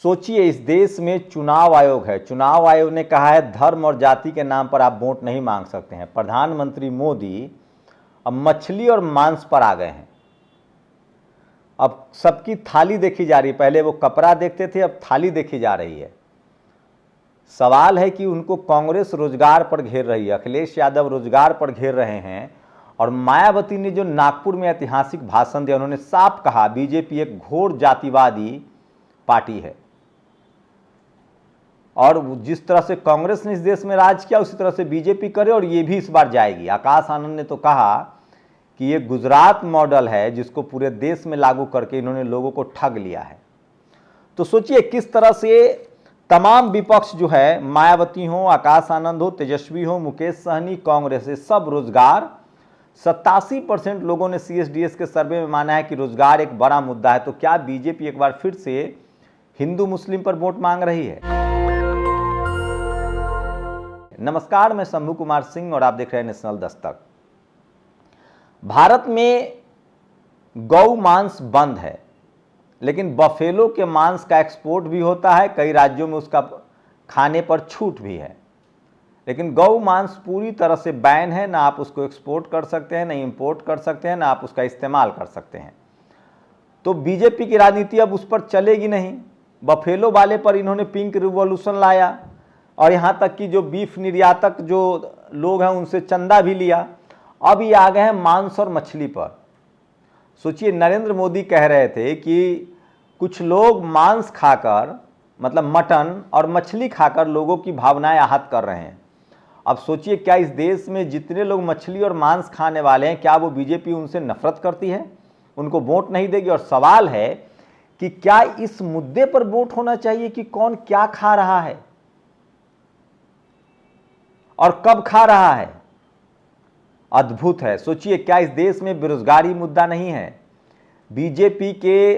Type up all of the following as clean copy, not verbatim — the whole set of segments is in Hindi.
सोचिए, इस देश में चुनाव आयोग है। चुनाव आयोग ने कहा है धर्म और जाति के नाम पर आप वोट नहीं मांग सकते हैं। प्रधानमंत्री मोदी अब मछली और मांस पर आ गए हैं। अब सबकी थाली देखी जा रही है। पहले वो कपड़ा देखते थे, अब थाली देखी जा रही है। सवाल है कि उनको कांग्रेस रोजगार पर घेर रही है, अखिलेश यादव रोजगार पर घेर रहे हैं। और मायावती ने जो नागपुर में ऐतिहासिक भाषण दिया, उन्होंने साफ कहा बीजेपी एक घोर जातिवादी पार्टी है। और जिस तरह से कांग्रेस ने इस देश में राज किया उसी तरह से बीजेपी करे, और ये भी इस बार जाएगी। आकाश आनंद ने तो कहा कि ये गुजरात मॉडल है जिसको पूरे देश में लागू करके इन्होंने लोगों को ठग लिया है। तो सोचिए किस तरह से तमाम विपक्ष जो है, मायावती हो, आकाश आनंद हो, तेजस्वी हो, मुकेश सहनी, कांग्रेस, ये सब रोजगार 87% लोगों ने CSDS के सर्वे में माना है कि रोजगार एक बड़ा मुद्दा है। तो क्या बीजेपी एक बार फिर से हिंदू मुस्लिम पर वोट मांग रही है? नमस्कार, मैं शंभू कुमार सिंह और आप देख रहे हैं नेशनल दस्तक। भारत में गौ मांस बंद है, लेकिन बफेलो के मांस का एक्सपोर्ट भी होता है। कई राज्यों में उसका खाने पर छूट भी है, लेकिन गौ मांस पूरी तरह से बैन है। ना आप उसको एक्सपोर्ट कर सकते हैं, ना इंपोर्ट कर सकते हैं, ना आप उसका इस्तेमाल कर सकते हैं। तो बीजेपी की राजनीति अब उस पर चलेगी नहीं। बफेलो वाले पर इन्होंने पिंक रिवॉल्यूशन लाया, और यहाँ तक कि जो बीफ निर्यातक जो लोग हैं उनसे चंदा भी लिया। अब ये आ गए हैं मांस और मछली पर। सोचिए, नरेंद्र मोदी कह रहे थे कि कुछ लोग मांस खाकर, मतलब मटन और मछली खाकर लोगों की भावनाएं आहत कर रहे हैं। अब सोचिए, क्या इस देश में जितने लोग मछली और मांस खाने वाले हैं, क्या वो बीजेपी उनसे नफरत करती है, उनको वोट नहीं देगी? और सवाल है कि क्या इस मुद्दे पर वोट होना चाहिए कि कौन क्या खा रहा है और कब खा रहा है? अद्भुत है। सोचिए, क्या इस देश में बेरोजगारी मुद्दा नहीं है? बीजेपी के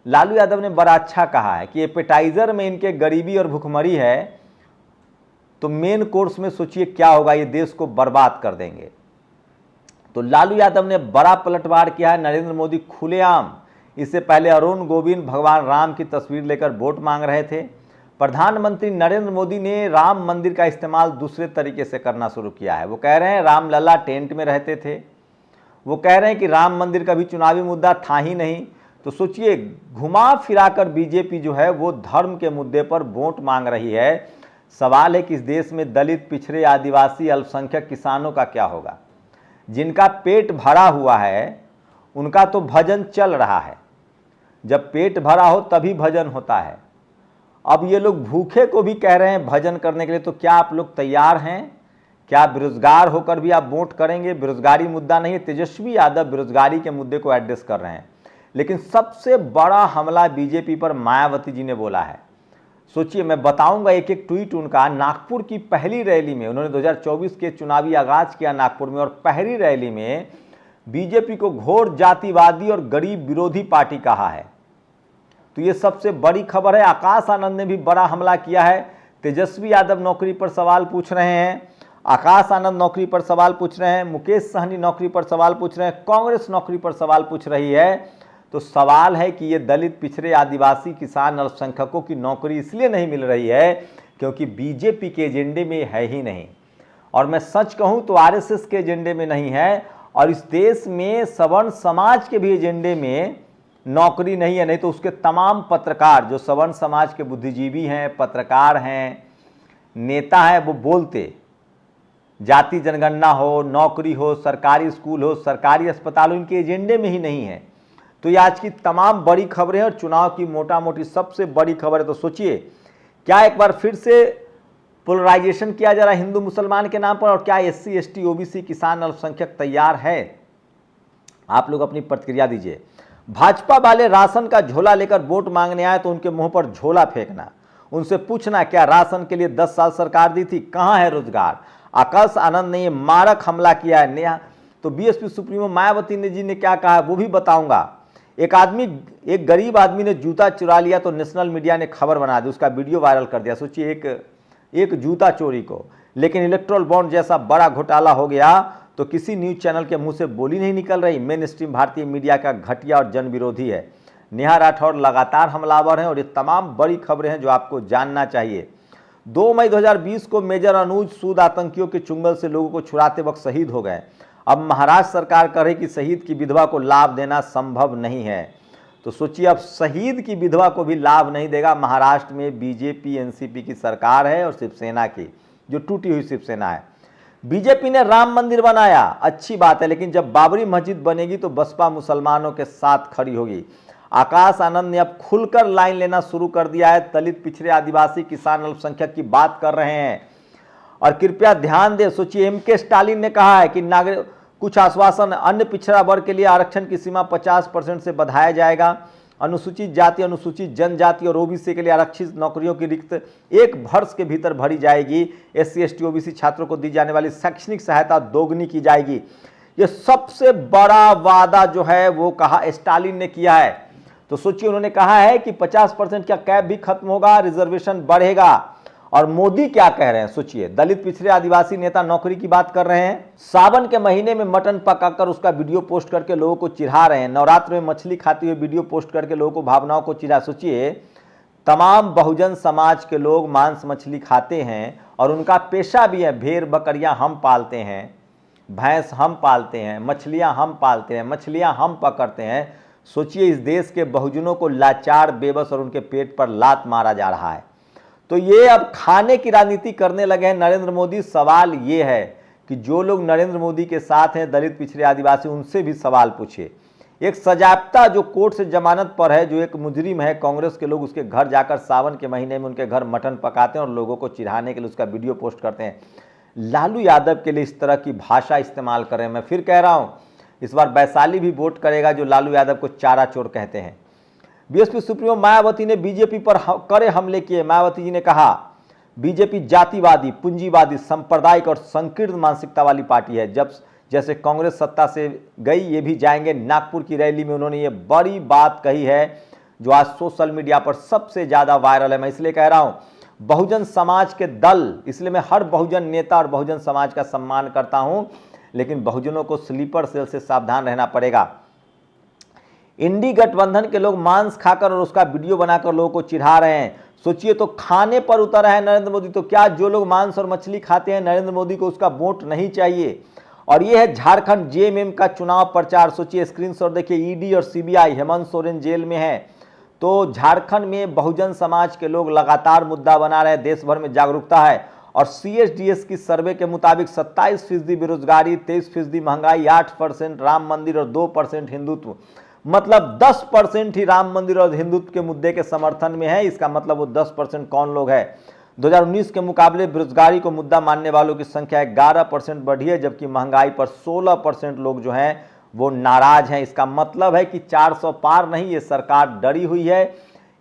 लालू यादव ने बड़ा अच्छा कहा है कि एपेटाइजर में इनके गरीबी और भुखमरी है, तो मेन कोर्स में सोचिए क्या होगा, ये देश को बर्बाद कर देंगे। तो लालू यादव ने बड़ा पलटवार किया है। नरेंद्र मोदी खुलेआम, इससे पहले अरुण गोविंद भगवान राम की तस्वीर लेकर वोट मांग रहे थे। प्रधानमंत्री नरेंद्र मोदी ने राम मंदिर का इस्तेमाल दूसरे तरीके से करना शुरू किया है। वो कह रहे हैं रामलला टेंट में रहते थे, वो कह रहे हैं कि राम मंदिर का भी चुनावी मुद्दा था ही नहीं। तो सोचिए, घुमा फिराकर बीजेपी जो है वो धर्म के मुद्दे पर वोट मांग रही है। सवाल है कि इस देश में दलित, पिछड़े, आदिवासी, अल्पसंख्यक किसानों का क्या होगा? जिनका पेट भरा हुआ है उनका तो भजन चल रहा है। जब पेट भरा हो तभी भजन होता है। अब ये लोग भूखे को भी कह रहे हैं भजन करने के लिए। तो क्या आप लोग तैयार हैं? क्या बेरोजगार होकर भी आप वोट करेंगे? बेरोजगारी मुद्दा नहीं है। तेजस्वी यादव बेरोजगारी के मुद्दे को एड्रेस कर रहे हैं, लेकिन सबसे बड़ा हमला बीजेपी पर मायावती जी ने बोला है। सोचिए, मैं बताऊंगा एक एक ट्वीट उनका। नागपुर की पहली रैली में उन्होंने 2024 के चुनावी आगाज किया नागपुर में, और पहली रैली में बीजेपी को घोर जातिवादी और गरीब विरोधी पार्टी कहा है। तो ये सबसे बड़ी खबर है। आकाश आनंद ने भी बड़ा हमला किया है। तेजस्वी यादव नौकरी पर सवाल पूछ रहे हैं, आकाश आनंद नौकरी पर सवाल पूछ रहे हैं, मुकेश सहनी नौकरी पर सवाल पूछ रहे हैं, कांग्रेस नौकरी पर सवाल पूछ रही है। तो सवाल है कि ये दलित, पिछड़े, आदिवासी, किसान, अल्पसंख्यकों की नौकरी इसलिए नहीं मिल रही है क्योंकि बीजेपी के एजेंडे में है ही नहीं। और मैं सच कहूं तो RSS के एजेंडे में नहीं है, और इस देश में सवर्ण समाज के भी एजेंडे में नौकरी नहीं है। नहीं तो उसके तमाम पत्रकार जो सवर्ण समाज के बुद्धिजीवी हैं, पत्रकार हैं, नेता हैं, वो बोलते जाति जनगणना हो, नौकरी हो, सरकारी स्कूल हो, सरकारी अस्पताल हो, इनके एजेंडे में ही नहीं है। तो ये आज की तमाम बड़ी खबरें हैं, और चुनाव की मोटा मोटी सबसे बड़ी खबर है। तो सोचिए, क्या एक बार फिर से पोलराइजेशन किया जा रहा है हिंदू मुसलमान के नाम पर? और क्या SC ST OBC किसान अल्पसंख्यक तैयार है? आप लोग अपनी प्रतिक्रिया दीजिए। भाजपा वाले राशन का झोला लेकर वोट मांगने आए तो उनके मुंह पर झोला फेंकना, उनसे पूछना क्या राशन के लिए 10 साल सरकार दी थी, कहां है रोजगार? आकाश आनंद ने ये मारक हमला किया है। नया तो BSP सुप्रीमो मायावती जी ने क्या कहा है वो भी बताऊंगा। एक गरीब आदमी ने जूता चुरा लिया तो नेशनल मीडिया ने खबर बना दी, उसका वीडियो वायरल कर दिया। सोचिए, एक जूता चोरी को, लेकिन इलेक्ट्रोल बॉन्ड जैसा बड़ा घोटाला हो गया तो किसी न्यूज चैनल के मुंह से बोली नहीं निकल रही। मेन स्ट्रीम भारतीय मीडिया का घटिया और जन विरोधी है। नेहा राठौर लगातार हमलावर हैं और ये तमाम बड़ी खबरें हैं जो आपको जानना चाहिए। 2 मई 2020 को मेजर अनुज सूद आतंकियों के चुंगल से लोगों को छुड़ाते वक्त शहीद हो गए। अब महाराष्ट्र सरकार कह रही कि शहीद की विधवा को लाभ देना संभव नहीं है। तो सोचिए, अब शहीद की विधवा को भी लाभ नहीं देगा। महाराष्ट्र में बीजेपी एनसीपी की सरकार है और शिवसेना की, जो टूटी हुई शिवसेना है। बीजेपी ने राम मंदिर बनाया, अच्छी बात है, लेकिन जब बाबरी मस्जिद बनेगी तो बसपा मुसलमानों के साथ खड़ी होगी। आकाश आनंद ने अब खुलकर लाइन लेना शुरू कर दिया है। दलित, पिछड़े, आदिवासी, किसान, अल्पसंख्यक की बात कर रहे हैं। और कृपया ध्यान दें, सोचिए, एमके स्टालिन ने कहा है कि नागरिक कुछ आश्वासन, अन्य पिछड़ा वर्ग के लिए आरक्षण की सीमा 50% से बढ़ाया जाएगा। अनुसूचित जाति, अनुसूचित जनजाति और ओबीसी के लिए आरक्षित नौकरियों की रिक्त 1 वर्ष के भीतर भरी जाएगी। एससी, एसटी, ओबीसी छात्रों को दी जाने वाली शैक्षणिक सहायता दोगुनी की जाएगी। ये सबसे बड़ा वादा जो है वो कहा स्टालिन ने किया है। तो सोचिए, उन्होंने कहा है कि 50% का कैप भी खत्म होगा, रिजर्वेशन बढ़ेगा। और मोदी क्या कह रहे हैं, सोचिए, दलित, पिछड़े, आदिवासी नेता नौकरी की बात कर रहे हैं। सावन के महीने में मटन पकाकर उसका वीडियो पोस्ट करके लोगों को चिढ़ा रहे हैं। नवरात्र में मछली खाते हुए वीडियो पोस्ट करके लोगों को भावनाओं को चिढ़ा। सोचिए, तमाम बहुजन समाज के लोग मांस मछली खाते हैं और उनका पेशा भी है। भेड़ बकरियां हम पालते हैं, भैंस हम पालते हैं, मछलियां हम पालते हैं, मछलियां हम पकड़ते हैं। सोचिए, इस देश के बहुजनों को लाचार, बेबस और उनके पेट पर लात मारा जा रहा है। तो ये अब खाने की राजनीति करने लगे हैं नरेंद्र मोदी। सवाल ये है कि जो लोग नरेंद्र मोदी के साथ हैं, दलित, पिछड़े, आदिवासी, उनसे भी सवाल पूछे। एक सजाप्ता जो कोर्ट से जमानत पर है, जो एक मुजरिम है, कांग्रेस के लोग उसके घर जाकर सावन के महीने में उनके घर मटन पकाते हैं और लोगों को चिढ़ाने के लिए उसका वीडियो पोस्ट करते हैं। लालू यादव के लिए इस तरह की भाषा इस्तेमाल कर रहे हैं। मैं फिर कह रहा हूँ, इस बार वैशाली भी वोट करेगा जो लालू यादव को चारा चोर कहते हैं। बीएसपी सुप्रीमो मायावती ने बीजेपी पर कड़े हमले किए। मायावती जी ने कहा, बीजेपी जातिवादी, पूंजीवादी, सांप्रदायिक और संकीर्ण मानसिकता वाली पार्टी है। जब जैसे कांग्रेस सत्ता से गई, ये भी जाएंगे। नागपुर की रैली में उन्होंने ये बड़ी बात कही है जो आज सोशल मीडिया पर सबसे ज़्यादा वायरल है। मैं इसलिए कह रहा हूँ, बहुजन समाज के दल, इसलिए मैं हर बहुजन नेता और बहुजन समाज का सम्मान करता हूँ, लेकिन बहुजनों को स्लीपर सेल से सावधान रहना पड़ेगा। इंडी गठबंधन के लोग मांस खाकर और उसका वीडियो बनाकर लोगों को चिढ़ा रहे हैं। सोचिए, तो खाने पर उतर है नरेंद्र मोदी। तो क्या जो लोग मांस और मछली खाते हैं, नरेंद्र मोदी को उसका वोट नहीं चाहिए? और ये है झारखंड जेएमएम का चुनाव प्रचार। सोचिए, स्क्रीनशॉट देखिए, ईडी और सीबीआई, हेमंत सोरेन जेल में है। तो झारखंड में बहुजन समाज के लोग लगातार मुद्दा बना रहे हैं। देश भर में जागरूकता है। और सीएसडीएस की सर्वे के मुताबिक 27% बेरोजगारी, 23% महंगाई, 8% राम मंदिर और 2% हिंदुत्व, मतलब 10% ही राम मंदिर और हिंदुत्व के मुद्दे के समर्थन में है। इसका मतलब वो 10% कौन लोग है? 2019 के मुकाबले बेरोजगारी को मुद्दा मानने वालों की संख्या 11% बढ़ी है, जबकि महंगाई पर 16% लोग जो हैं वो नाराज हैं। इसका मतलब है कि 400 पार नहीं, ये सरकार डरी हुई है,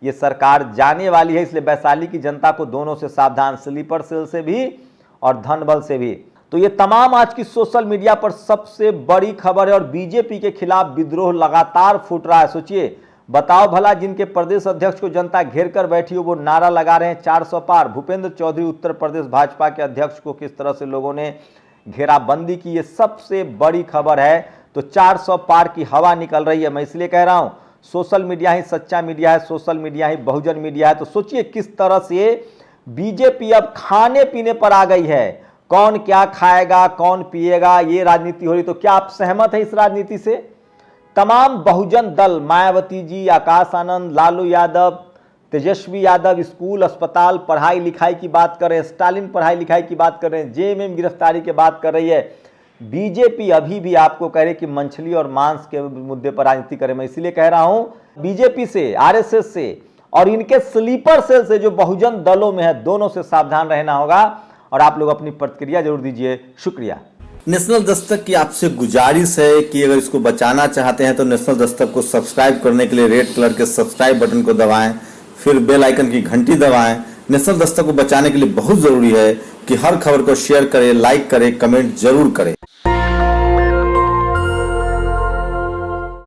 ये सरकार जाने वाली है। इसलिए वैशाली की जनता को दोनों से सावधान, स्लीपर सेल से भी और धन बल से भी। तो ये तमाम आज की सोशल मीडिया पर सबसे बड़ी खबर है। और बीजेपी के खिलाफ विद्रोह लगातार फूट रहा है। सोचिए, बताओ भला, जिनके प्रदेश अध्यक्ष को जनता घेर कर बैठी हो वो नारा लगा रहे हैं 400 पार। भूपेंद्र चौधरी उत्तर प्रदेश भाजपा के अध्यक्ष को किस तरह से लोगों ने घेराबंदी की, ये सबसे बड़ी खबर है। तो 400 पार की हवा निकल रही है। मैं इसलिए कह रहा हूं, सोशल मीडिया ही सच्चा मीडिया है, सोशल मीडिया ही बहुजन मीडिया है। तो सोचिए किस तरह से बीजेपी अब खाने पीने पर आ गई है। कौन क्या खाएगा, कौन पिएगा, ये राजनीति हो रही। तो क्या आप सहमत हैं इस राजनीति से? तमाम बहुजन दल, मायावती जी, आकाश आनंद, लालू यादव, तेजस्वी यादव, स्कूल, अस्पताल, पढ़ाई लिखाई की बात कर रहे हैं। स्टालिन पढ़ाई लिखाई की बात कर रहे हैं। जेएमएम गिरफ्तारी की बात कर रही है। बीजेपी अभी भी आपको कह रही कि मछली और मांस के मुद्दे पर राजनीति करें। मैं इसलिए कह रहा हूं, बीजेपी से, आरएसएस से और इनके स्लीपर सेल से जो बहुजन दलों में है, दोनों से सावधान रहना होगा। और आप लोग अपनी प्रतिक्रिया जरूर दीजिए। शुक्रिया। नेशनल दस्तक की आपसे गुजारिश है कि अगर इसको बचाना चाहते हैं तो नेशनल दस्तक को सब्सक्राइब करने के लिए रेड कलर के सब्सक्राइब बटन को दबाएं, फिर बेल आइकन की घंटी दबाएं। नेशनल दस्तक को बचाने के लिए बहुत जरूरी है कि हर खबर को शेयर करें, लाइक करें, कमेंट जरूर करें।